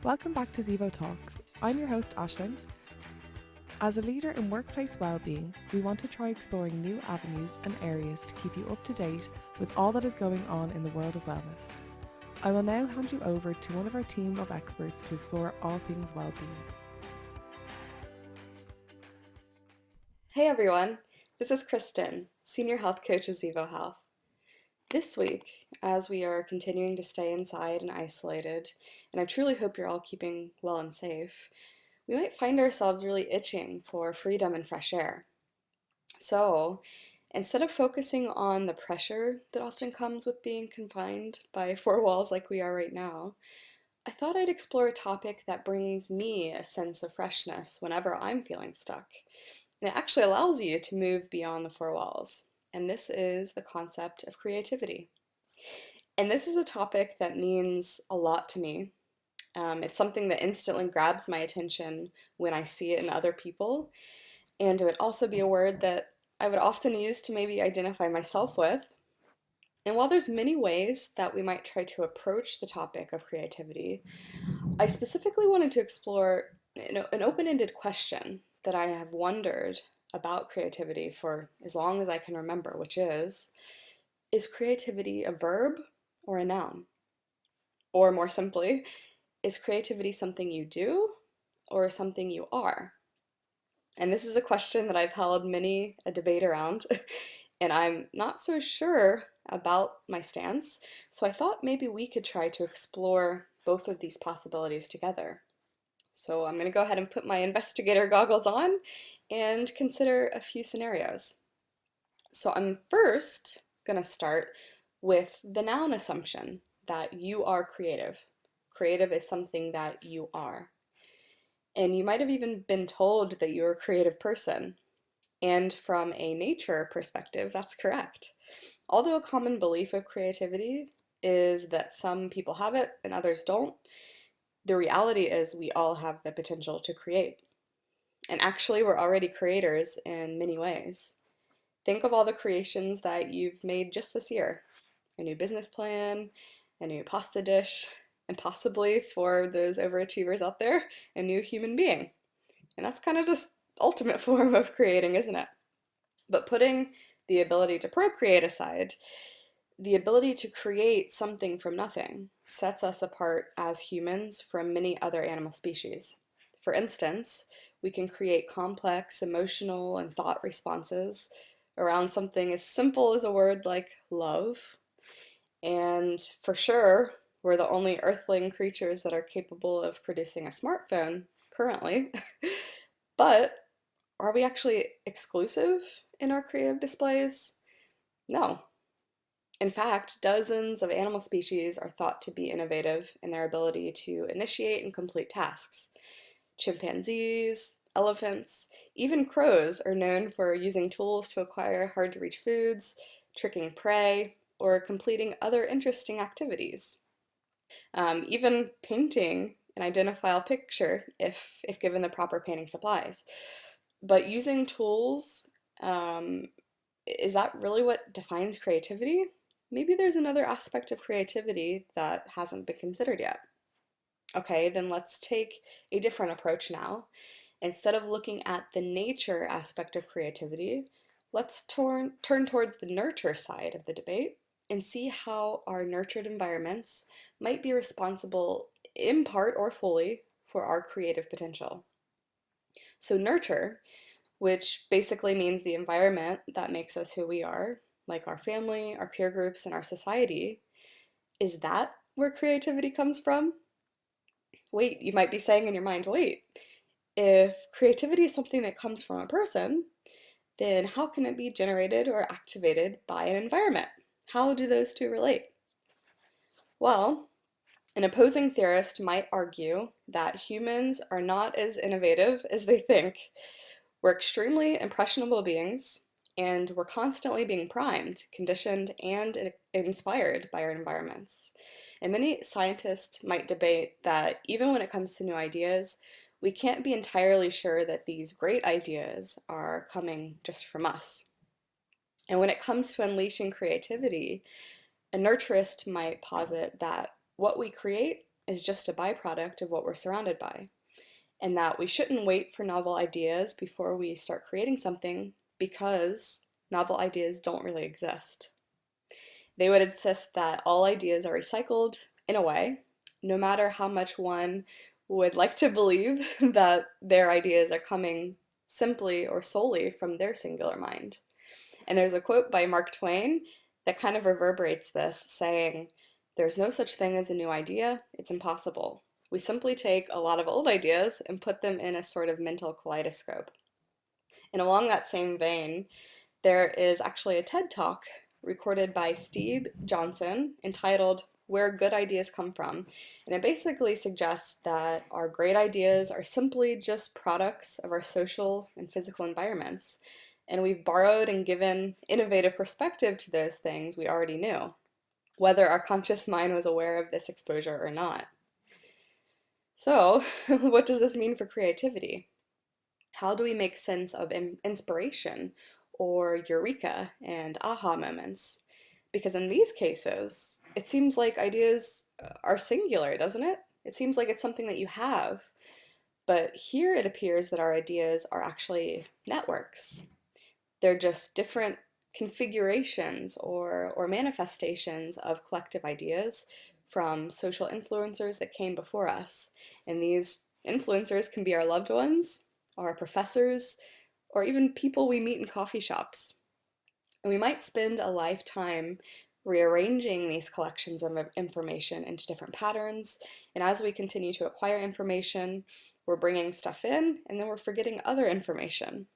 Welcome back to Zevo Talks. I'm your host, Aisling. As a leader in workplace wellbeing, we want to try exploring new avenues and areas to keep you up to date with all that is going on in the world of wellness. I will now hand you over to one of our team of experts to explore all things wellbeing. Hey everyone, this is Kristin, Senior Health Coach at Zevo Health. This week, as we are continuing to stay inside and isolated, and I truly hope you're all keeping well and safe, we might find ourselves really itching for freedom and fresh air. So, instead of focusing on the pressure that often comes with being confined by four walls like we are right now, I thought I'd explore a topic that brings me a sense of freshness whenever I'm feeling stuck. And it actually allows you to move beyond the four walls. And this is the concept of creativity. And this is a topic that means a lot to me. It's something that instantly grabs my attention when I see it in other people. And it would also be a word that I would often use to maybe identify myself with. And while there's many ways that we might try to approach the topic of creativity, I specifically wanted to explore an open-ended question that I have wondered about creativity for as long as I can remember, which is creativity a verb or a noun? Or more simply, is creativity something you do or something you are? And this is a question that I've held many a debate around, and I'm not so sure about my stance, so I thought maybe we could try to explore both of these possibilities together. So I'm going to go ahead and put my investigator goggles on and consider a few scenarios. So I'm first going to start with the noun assumption that you are creative. Creative is something that you are. And you might have even been told that you're a creative person. And from a nature perspective, that's correct. Although a common belief of creativity is that some people have it and others don't, the reality is we all have the potential to create. And actually, we're already creators in many ways. Think of all the creations that you've made just this year. A new business plan, a new pasta dish, and possibly, for those overachievers out there, a new human being. And that's kind of the ultimate form of creating, isn't it? But putting the ability to procreate aside, the ability to create something from nothing sets us apart as humans from many other animal species. For instance, we can create complex emotional and thought responses around something as simple as a word like love. And for sure, we're the only earthling creatures that are capable of producing a smartphone currently. But are we actually exclusive in our creative displays? No. In fact, dozens of animal species are thought to be innovative in their ability to initiate and complete tasks. Chimpanzees, elephants, even crows are known for using tools to acquire hard-to-reach foods, tricking prey, or completing other interesting activities. Even painting an identifiable picture if given the proper painting supplies. But using tools, is that really what defines creativity? Maybe there's another aspect of creativity that hasn't been considered yet. Okay, then let's take a different approach now. Instead of looking at the nature aspect of creativity, let's turn towards the nurture side of the debate and see how our nurtured environments might be responsible, in part or fully, for our creative potential. So nurture, which basically means the environment that makes us who we are, like our family, our peer groups, and our society, is that where creativity comes from? Wait, you might be saying in your mind, wait, if creativity is something that comes from a person, then how can it be generated or activated by an environment? How do those two relate? Well, an opposing theorist might argue that humans are not as innovative as they think. We're extremely impressionable beings, and we're constantly being primed, conditioned, and inspired by our environments. And many scientists might debate that even when it comes to new ideas, we can't be entirely sure that these great ideas are coming just from us. And when it comes to unleashing creativity, a nurturist might posit that what we create is just a byproduct of what we're surrounded by, and that we shouldn't wait for novel ideas before we start creating something because novel ideas don't really exist. They would insist that all ideas are recycled in a way, no matter how much one would like to believe that their ideas are coming simply or solely from their singular mind. And there's a quote by Mark Twain that kind of reverberates this, saying, "There's no such thing as a new idea, it's impossible. We simply take a lot of old ideas and put them in a sort of mental kaleidoscope." And along that same vein, there is actually a TED Talk recorded by Steve Johnson entitled "Where Good Ideas Come From." And it basically suggests that our great ideas are simply just products of our social and physical environments. And we've borrowed and given innovative perspective to those things we already knew, whether our conscious mind was aware of this exposure or not. So, what does this mean for creativity? How do we make sense of inspiration or eureka and aha moments? Because in these cases, it seems like ideas are singular, doesn't it? It seems like it's something that you have. But here it appears that our ideas are actually networks. They're just different configurations or manifestations of collective ideas from social influencers that came before us. And these influencers can be our loved ones, our professors, or even people we meet in coffee shops. And we might spend a lifetime rearranging these collections of information into different patterns. And as we continue to acquire information, we're bringing stuff in, and then we're forgetting other information.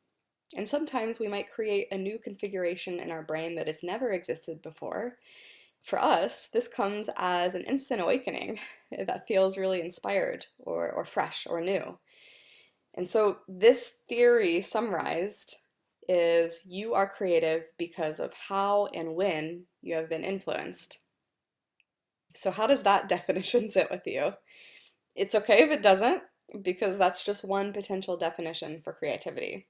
And sometimes we might create a new configuration in our brain that has never existed before. For us, this comes as an instant awakening that feels really inspired or fresh or new. And so this theory summarized is you are creative because of how and when you have been influenced. So how does that definition sit with you? It's okay if it doesn't, because that's just one potential definition for creativity.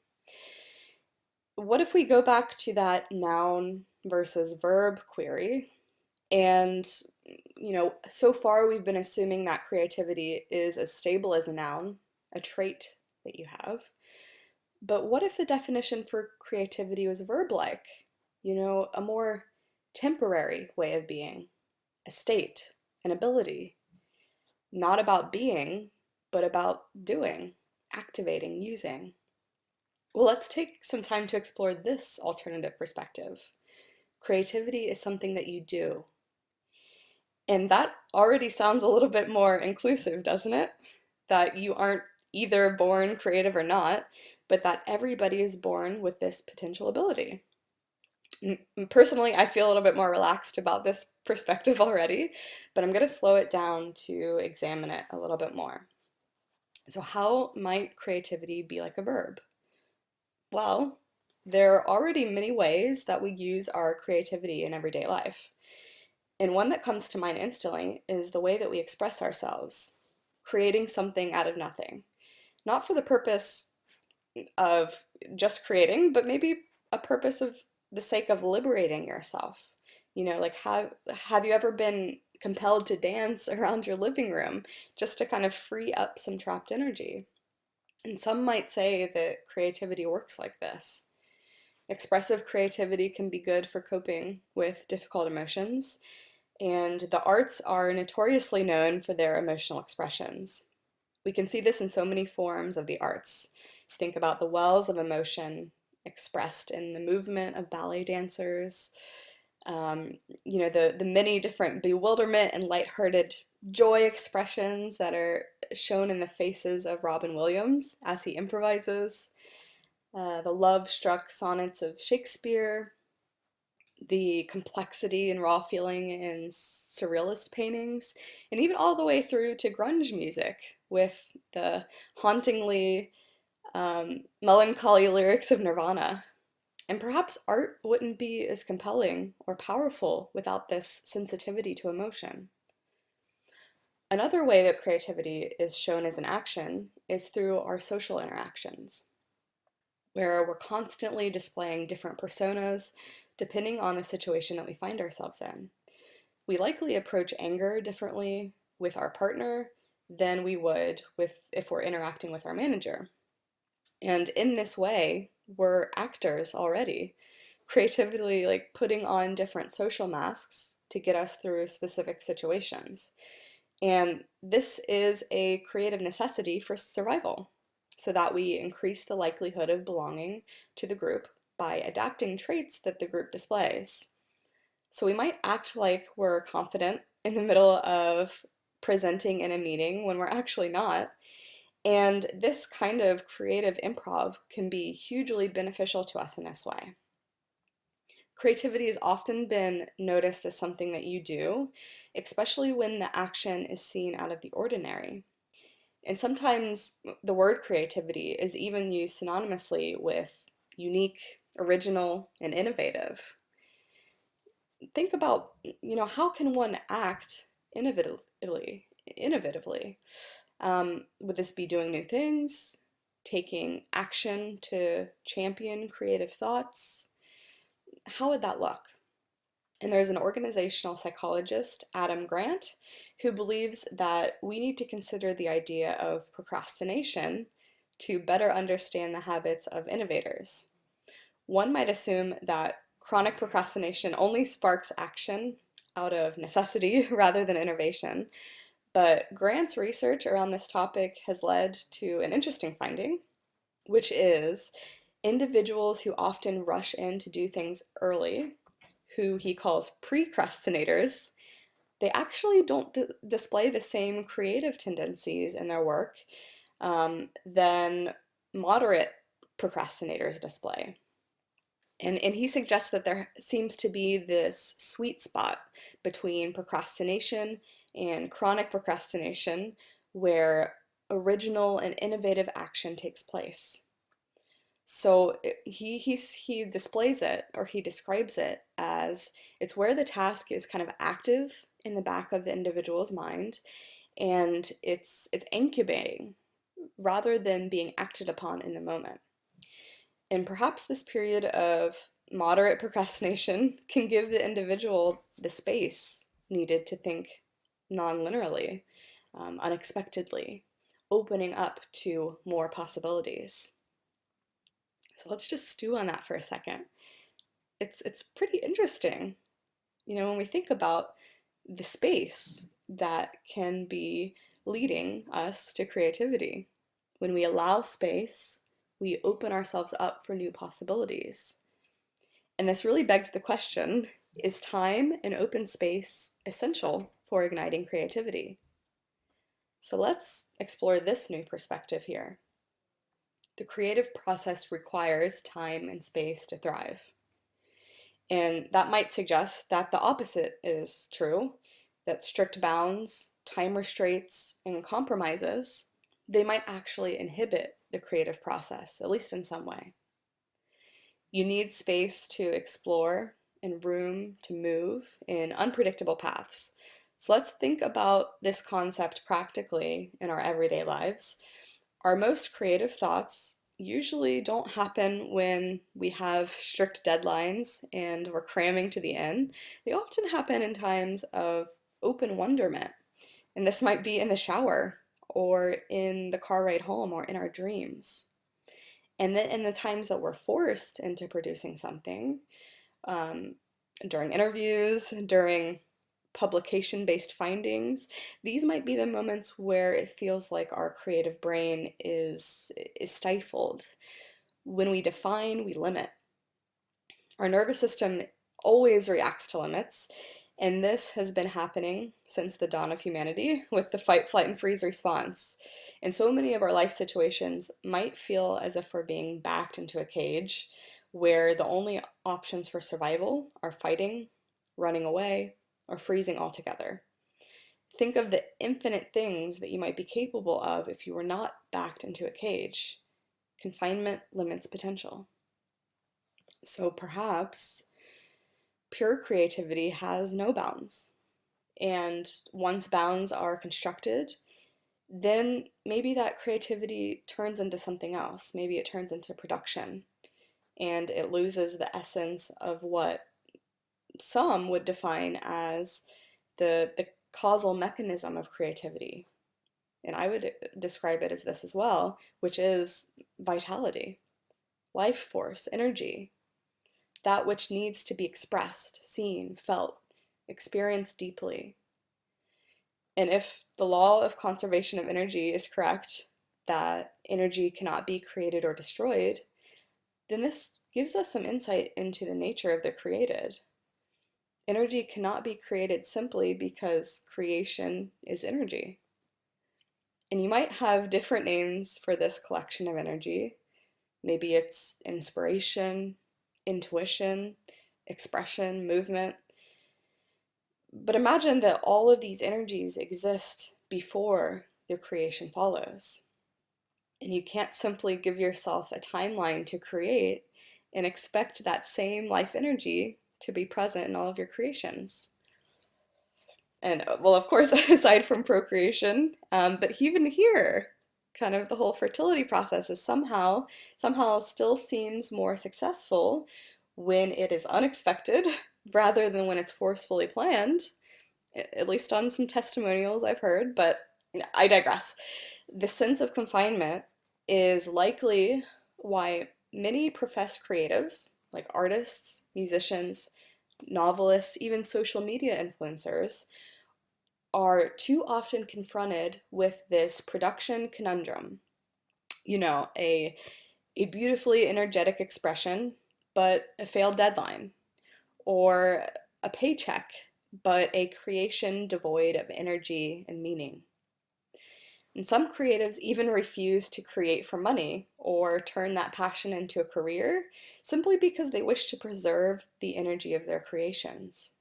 What if we go back to that noun versus verb query? And, so far we've been assuming that creativity is as stable as a noun, a trait that you have. But what if the definition for creativity was verb-like? A more temporary way of being, a state, an ability. Not about being, but about doing, activating, using. Well, let's take some time to explore this alternative perspective. Creativity is something that you do. And that already sounds a little bit more inclusive, doesn't it? That you aren't either born creative or not, but that everybody is born with this potential ability. Personally, I feel a little bit more relaxed about this perspective already, but I'm going to slow it down to examine it a little bit more. So how might creativity be like a verb? Well, there are already many ways that we use our creativity in everyday life. And one that comes to mind instantly is the way that we express ourselves, creating something out of nothing. Not for the purpose of just creating, but maybe a purpose of the sake of liberating yourself. Like have you ever been compelled to dance around your living room just to kind of free up some trapped energy? And some might say that creativity works like this. Expressive creativity can be good for coping with difficult emotions, and the arts are notoriously known for their emotional expressions. We can see this in so many forms of the arts. Think about the wells of emotion expressed in the movement of ballet dancers, the many different bewilderment and lighthearted joy expressions that are shown in the faces of Robin Williams as he improvises, the love-struck sonnets of Shakespeare, the complexity and raw feeling in surrealist paintings, and even all the way through to grunge music with the hauntingly melancholy lyrics of Nirvana. And perhaps art wouldn't be as compelling or powerful without this sensitivity to emotion. Another way that creativity is shown as an action is through our social interactions, where we're constantly displaying different personas depending on the situation that we find ourselves in. We likely approach anger differently, with our partner than we would if we're interacting with our manager. And in this way, we're actors already, creatively like putting on different social masks to get us through specific situations. And this is a creative necessity for survival, so that we increase the likelihood of belonging to the group by adapting traits that the group displays. So we might act like we're confident in the middle of presenting in a meeting when we're actually not. And this kind of creative improv can be hugely beneficial to us in this way. Creativity has often been noticed as something that you do, especially when the action is seen out of the ordinary. And sometimes the word creativity is even used synonymously with unique, original, and innovative. Think about, how can one act innovatively? Would this be doing new things, taking action to champion creative thoughts? How would that look? And there's an organizational psychologist, Adam Grant, who believes that we need to consider the idea of procrastination to better understand the habits of innovators. One might assume that chronic procrastination only sparks action out of necessity rather than innovation, but Grant's research around this topic has led to an interesting finding, which is individuals who often rush in to do things early, who he calls precrastinators, they actually don't display the same creative tendencies in their work than moderate procrastinators display. And he suggests that there seems to be this sweet spot between procrastination and chronic procrastination where original and innovative action takes place. So he displays it, or he describes it as it's where the task is kind of active in the back of the individual's mind, and it's incubating rather than being acted upon in the moment. And perhaps this period of moderate procrastination can give the individual the space needed to think non-linearly, unexpectedly, opening up to more possibilities. So let's just stew on that for a second. It's pretty interesting, when we think about the space that can be leading us to creativity. When we allow space, we open ourselves up for new possibilities. And this really begs the question, is time and open space essential for igniting creativity? So let's explore this new perspective here. The creative process requires time and space to thrive. And that might suggest that the opposite is true, that strict bounds, time restraints, and compromises, they might actually inhibit the creative process, at least in some way. You need space to explore and room to move in unpredictable paths. So let's think about this concept practically in our everyday lives. Our most creative thoughts usually don't happen when we have strict deadlines and we're cramming to the end. They often happen in times of open wonderment. And this might be in the shower, or in the car ride home, or in our dreams. And then in the times that we're forced into producing something, during interviews, during publication-based findings, these might be the moments where it feels like our creative brain is stifled. When we define, we limit. Our nervous system always reacts to limits, and this has been happening since the dawn of humanity with the fight, flight, and freeze response. And so many of our life situations might feel as if we're being backed into a cage where the only options for survival are fighting, running away, or freezing altogether. Think of the infinite things that you might be capable of if you were not backed into a cage. Confinement limits potential. So perhaps pure creativity has no bounds. And once bounds are constructed, then maybe that creativity turns into something else. Maybe it turns into production, and it loses the essence of what some would define as the causal mechanism of creativity. And I would describe it as this as well, which is vitality, life force, energy, that which needs to be expressed, seen, felt, experienced deeply. And if the law of conservation of energy is correct, that energy cannot be created or destroyed, then this gives us some insight into the nature of the created. Energy cannot be created simply because creation is energy. And you might have different names for this collection of energy. Maybe it's inspiration, intuition, expression, movement. But imagine that all of these energies exist before the creation follows. And you can't simply give yourself a timeline to create and expect that same life energy to be present in all of your creations. And well, of course, aside from procreation, but even here, kind of the whole fertility process is somehow still seems more successful when it is unexpected rather than when it's forcefully planned, at least on some testimonials I've heard, but I digress. The sense of confinement is likely why many professed creatives, like artists, musicians, novelists, even social media influencers, are too often confronted with this production conundrum. You know, a beautifully energetic expression, but a failed deadline, or a paycheck, but a creation devoid of energy and meaning. And some creatives even refuse to create for money or turn that passion into a career simply because they wish to preserve the energy of their creations.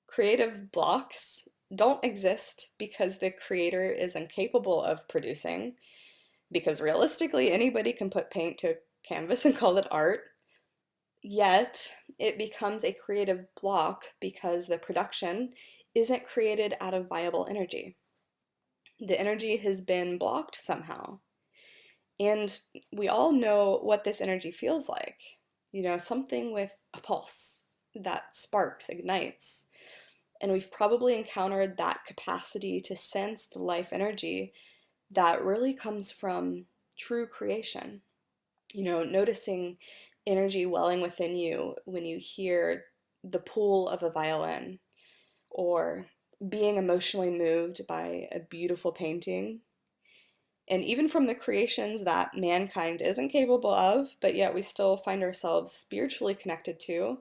Creative blocks don't exist because the creator is incapable of producing, because realistically anybody can put paint to a canvas and call it art. Yet it becomes a creative block because the production isn't created out of viable energy. The energy has been blocked somehow. And we all know what this energy feels like. You know, something with a pulse that sparks, ignites. And we've probably encountered that capacity to sense the life energy that really comes from true creation. You know, noticing energy welling within you when you hear the pull of a violin, or being emotionally moved by a beautiful painting. And even from the creations that mankind isn't capable of, but yet we still find ourselves spiritually connected to,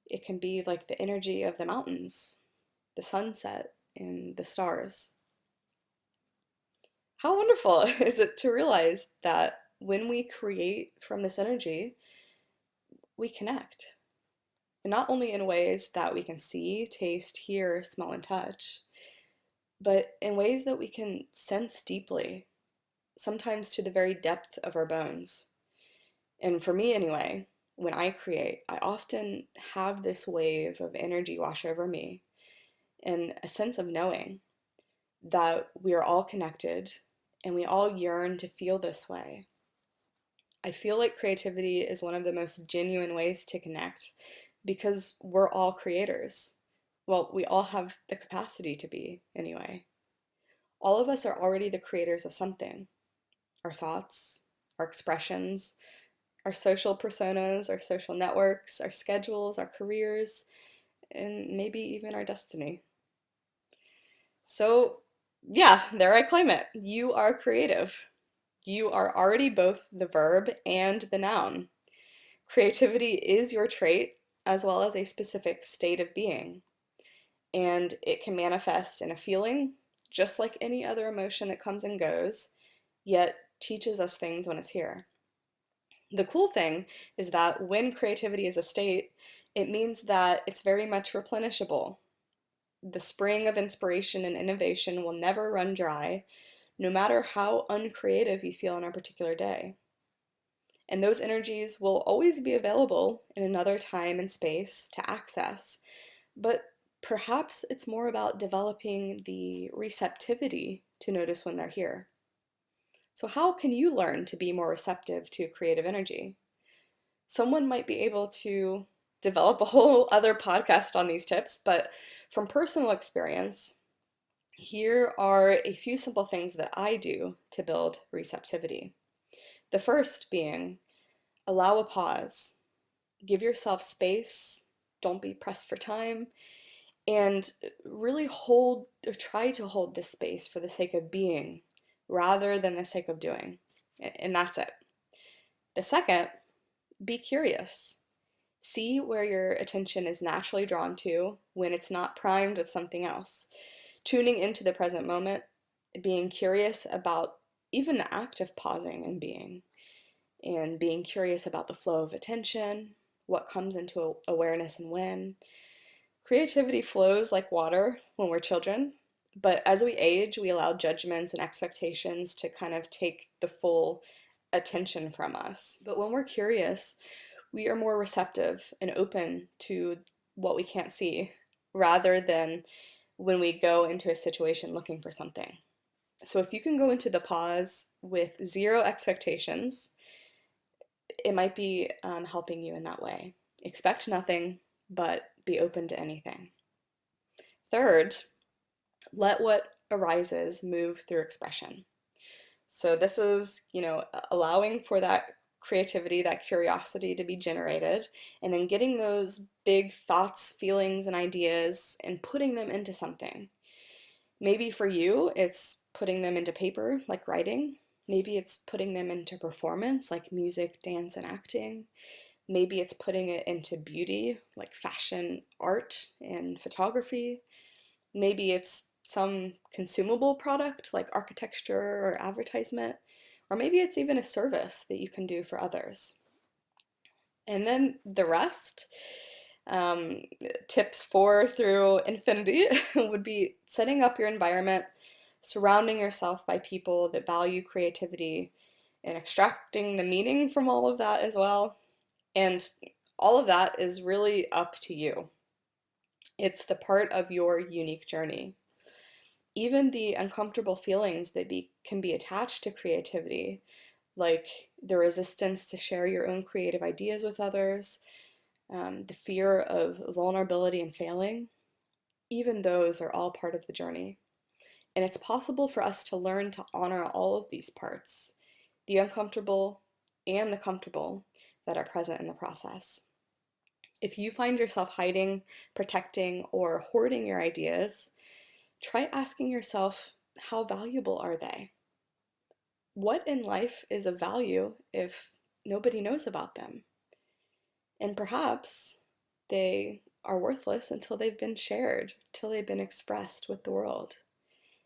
it can be like the energy of the mountains, the sunset, and the stars. How wonderful is it to realize that when we create from this energy, we connect. And not only in ways that we can see, taste, hear, smell, and touch, but in ways that we can sense deeply, sometimes to the very depth of our bones. And for me anyway, when I create, I often have this wave of energy wash over me and a sense of knowing that we are all connected and we all yearn to feel this way. I feel like creativity is one of the most genuine ways to connect because we're all creators. Well, we all have the capacity to be, anyway. All of us are already the creators of something. Our thoughts, our expressions, our social personas, our social networks, our schedules, our careers, and maybe even our destiny. So, yeah, there I claim it. You are creative. You are already both the verb and the noun. Creativity is your trait as well as a specific state of being, and it can manifest in a feeling just like any other emotion that comes and goes, yet teaches us things when it's here. The cool thing is that when creativity is a state, it means that it's very much replenishable. The spring of inspiration and innovation will never run dry, no matter how uncreative you feel on a particular day. And those energies will always be available in another time and space to access, but perhaps it's more about developing the receptivity to notice when they're here. So how can you learn to be more receptive to creative energy? Someone might be able to develop a whole other podcast on these tips, but from personal experience, Here are a few simple things that I do to build receptivity. The first being, allow a pause. Give yourself space, don't be pressed for time, and really hold or try to hold this space for the sake of being rather than the sake of doing. And that's it. The second, be curious. See where your attention is naturally drawn to when it's not primed with something else. Tuning into the present moment, being curious about even the act of pausing and being curious about the flow of attention, what comes into awareness and when. Creativity flows like water when we're children, but as we age, we allow judgments and expectations to kind of take the full attention from us. But when we're curious, we are more receptive and open to what we can't see rather than when we go into a situation looking for something. So if you can go into the pause with zero expectations, it might be helping you in that way. Expect nothing, but be open to anything. Third, let what arises move through expression. So this is, allowing for that creativity, that curiosity to be generated, and then getting those big thoughts, feelings, and ideas and putting them into something. Maybe for you, it's putting them into paper, like writing. Maybe it's putting them into performance, like music, dance, and acting. Maybe it's putting it into beauty, like fashion, art, and photography. Maybe it's some consumable product, like architecture or advertisement. Or maybe it's even a service that you can do for others. And then the rest, tips 4 through infinity, would be setting up your environment, surrounding yourself by people that value creativity, and extracting the meaning from all of that as well. And all of that is really up to you. It's the part of your unique journey. Even the uncomfortable feelings that can be attached to creativity, like the resistance to share your own creative ideas with others, the fear of vulnerability and failing, even those are all part of the journey. And it's possible for us to learn to honor all of these parts, the uncomfortable and the comfortable, that are present in the process. If you find yourself hiding, protecting, or hoarding your ideas, try asking yourself, how valuable are they? What in life is of value if nobody knows about them? And perhaps they are worthless until they've been shared, till they've been expressed with the world.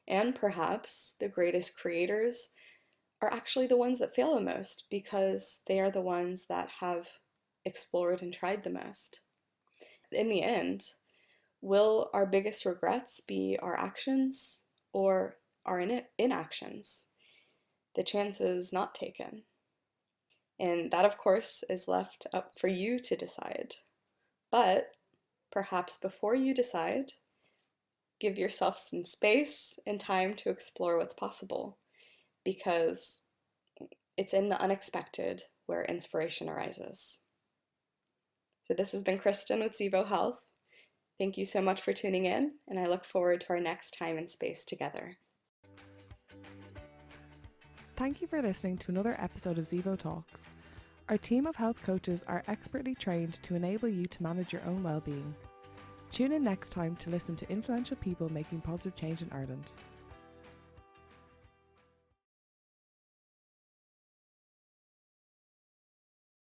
And perhaps the greatest creators are actually the ones that fail the most because they are the ones that have explored and tried the most. In the end, will our biggest regrets be our actions or our inactions? The chance is not taken. And that, of course, is left up for you to decide. But perhaps before you decide, give yourself some space and time to explore what's possible, because it's in the unexpected where inspiration arises. So this has been Kristin with Zevo Health. Thank you so much for tuning in, and I look forward to our next time and space together. Thank you for listening to another episode of Zevo Talks. Our team of health coaches are expertly trained to enable you to manage your own well-being. Tune in next time to listen to influential people making positive change in Ireland.